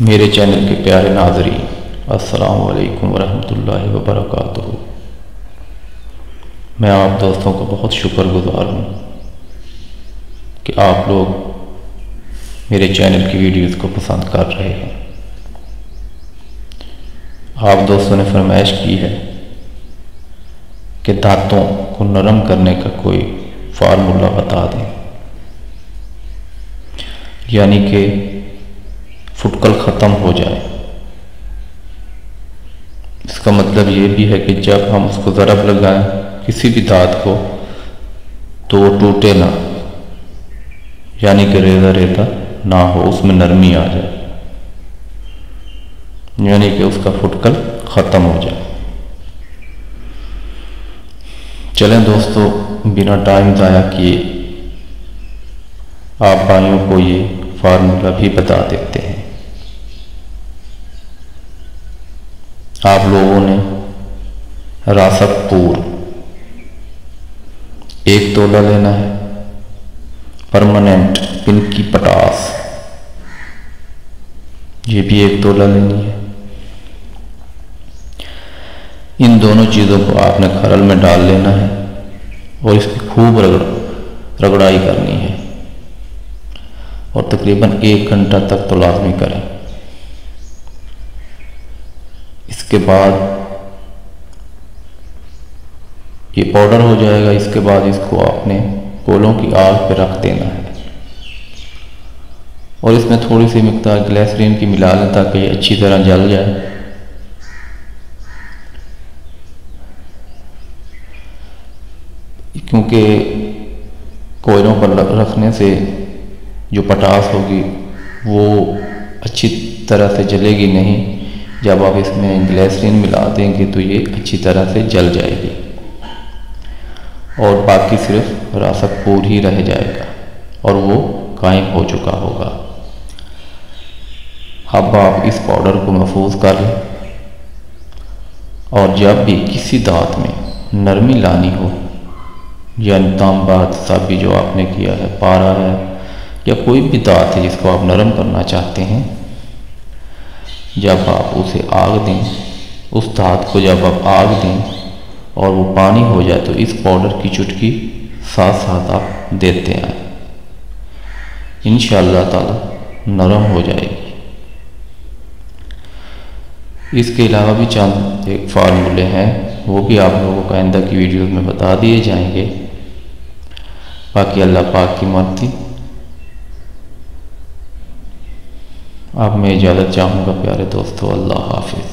मेरे चैनल के प्यारे नाज़रीन, अस्सलामु अलैकुम वरहमतुल्लाहि वबरकातुहू। मैं आप दोस्तों को बहुत शुक्रगुज़ार हूँ कि आप लोग मेरे चैनल की वीडियोज़ को पसंद कर रहे हैं। आप दोस्तों ने फरमाइश की है कि दांतों को नरम करने का कोई फार्मूला बता दें, यानी कि फुटकल ख़त्म हो जाए। इसका मतलब ये भी है कि जब हम उसको ज़रब लगाएं किसी भी दांत को तो वो टूटे ना, यानी कि रेजा रेजा ना हो, उसमें नरमी आ जाए, यानी कि उसका फुटकल ख़त्म हो जाए। चलें दोस्तों, बिना टाइम ज़ाया किए आप भाइयों को ये फार्मूला भी बता देते हैं। आप लोगों ने रासकपूर 1 तोला लेना है, परमानेंट पिनकी पटास ये भी 1 तोला लेनी है। इन दोनों चीज़ों को आपने खरल में डाल लेना है और इसकी खूब रगड़ाई करनी है और तकरीबन 1 घंटा तक तो लाजमी करें। इसके बाद ये पाउडर हो जाएगा। इसके बाद इसको आपने कोलों की आग पे रख देना है और इसमें थोड़ी सी मिक़दार ग्लिसरीन की मिला लें ताकि ये अच्छी तरह जल जाए। क्योंकि कोयलों पर रखने से जो पटास होगी वो अच्छी तरह से जलेगी नहीं। जब आप इसमें ग्लिसरीन मिला देंगे तो ये अच्छी तरह से जल जाएगी और बाकी सिर्फ रासकपूर ही रह जाएगा और वो कायम हो चुका होगा। अब आप इस पाउडर को महफूज कर लें और जब भी किसी दांत में नरमी लानी हो, यानी तांबा साबी जो आपने किया है, पारा है या कोई भी दांत है जिसको आप नरम करना चाहते हैं, जब आप उसे आग दें, उस दांत को जब आप आग दें और वो पानी हो जाए तो इस पाउडर की चुटकी साथ साथ आप देते आए, इंशाअल्लाह ताला नरम हो जाएगी। इसके अलावा भी चंद एक फार्मूले हैं, वो भी आप लोगों को आइंदा की वीडियोस में बता दिए जाएंगे। बाकी अल्लाह पाक की मर्ज़ी। अब मैं इजाज़त चाहूँगा प्यारे दोस्तों, अल्लाह हाफिज़।